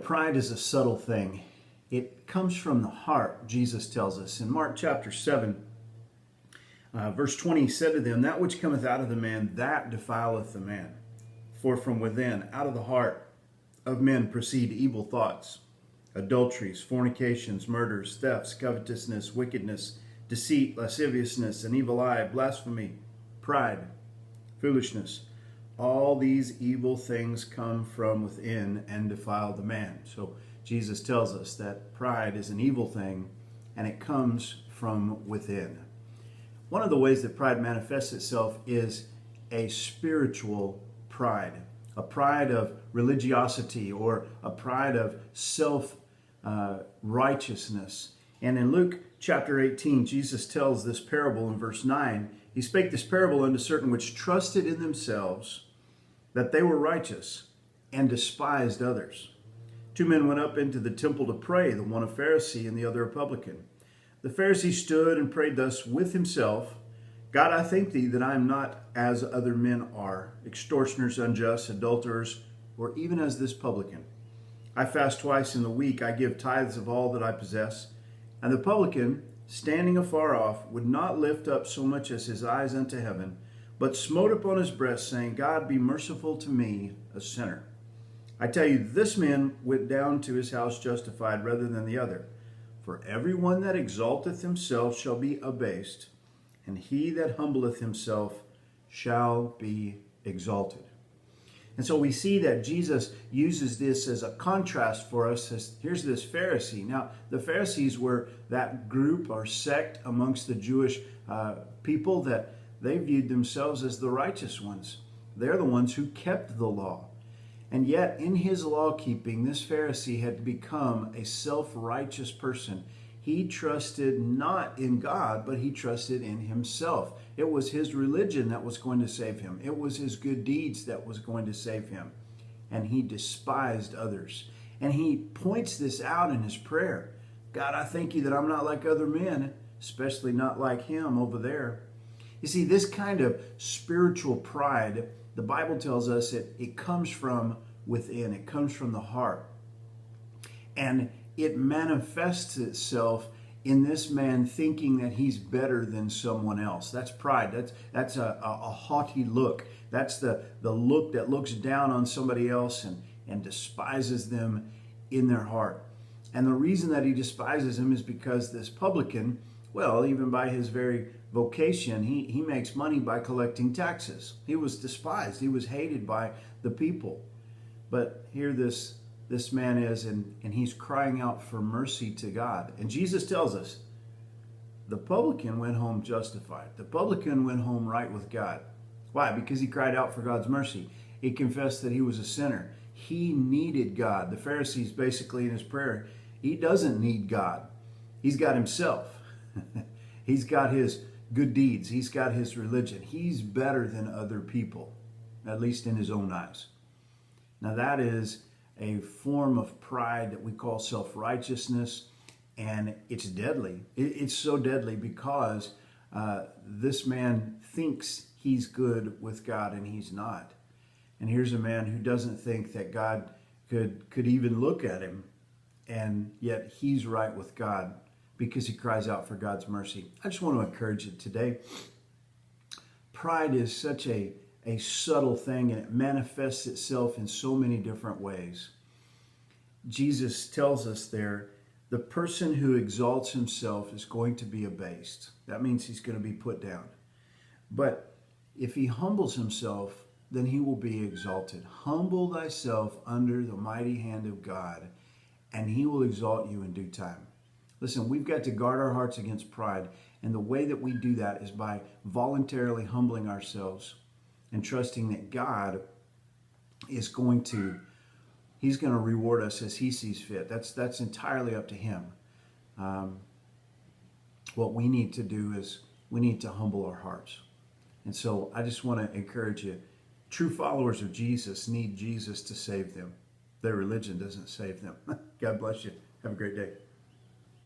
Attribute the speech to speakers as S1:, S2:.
S1: Pride is a subtle thing. It comes from the heart, Jesus tells us. In Mark chapter 7, verse 20, he said to them, "That which cometh out of the man, that defileth the man. For from within, out of the heart of men proceed evil thoughts, adulteries, fornications, murders, thefts, covetousness, wickedness, deceit, lasciviousness, an evil eye, blasphemy, pride, foolishness. All these evil things come from within and defile the man." So Jesus tells us that pride is an evil thing and it comes from within. One of the ways that pride manifests itself is a spiritual pride, a pride of religiosity or a pride of self-righteousness. And in Luke chapter 18, Jesus tells this parable in verse 9. He spake this parable unto certain which trusted in themselves that they were righteous and despised others. Two men went up into the temple to pray, the one a Pharisee and the other a publican. The Pharisee stood and prayed thus with himself, "God, I thank thee that I am not as other men are, extortioners, unjust, adulterers, or even as this publican. I fast twice in the week, I give tithes of all that I possess." And the publican, standing afar off, would not lift up so much as his eyes unto heaven, but smote upon his breast, saying, "God, be merciful to me, a sinner." I tell you, this man went down to his house justified rather than the other. For every one that exalteth himself shall be abased, and he that humbleth himself shall be exalted. And so we see that Jesus uses this as a contrast for us. Here's this Pharisee. Now, the Pharisees were that group or sect amongst the Jewish people that they viewed themselves as the righteous ones. They're the ones who kept the law. And yet, in his law keeping, this Pharisee had become a self-righteous person. He trusted not in God, but he trusted in himself. It was his religion that was going to save him. It was his good deeds that was going to save him. And he despised others. And he points this out in his prayer. "God, I thank you that I'm not like other men, especially not like him over there." You see, this kind of spiritual pride, the Bible tells us it comes from within. It comes from the heart. And it manifests itself in this man thinking that he's better than someone else. That's pride. That's a haughty look. That's the look that looks down on somebody else and despises them in their heart. And the reason that he despises him is because this publican, well, even by his very vocation, he makes money by collecting taxes. He was despised. He was hated by the people. But here this man is, and he's crying out for mercy to God. And Jesus tells us, the publican went home justified. The publican went home right with God. Why? Because he cried out for God's mercy. He confessed that he was a sinner. He needed God. The Pharisees basically in his prayer, he doesn't need God. He's got himself. He's got his good deeds. He's got his religion. He's better than other people, at least in his own eyes. Now that is a form of pride that we call self-righteousness, and it's deadly. It's so deadly because this man thinks he's good with God and he's not. And here's a man who doesn't think that God could even look at him, and yet he's right with God because he cries out for God's mercy. I just want to encourage you today. Pride is such a subtle thing, and it manifests itself in so many different ways. Jesus tells us there, the person who exalts himself is going to be abased. That means he's going to be put down. But if he humbles himself, then he will be exalted. Humble thyself under the mighty hand of God, and he will exalt you in due time. Listen, we've got to guard our hearts against pride, and the way that we do that is by voluntarily humbling ourselves and trusting that God is going to reward us as he sees fit. That's entirely up to him. What we need to do is we need to humble our hearts. And so I just want to encourage you, true followers of Jesus need Jesus to save them. Their religion doesn't save them. God bless you. Have a great day.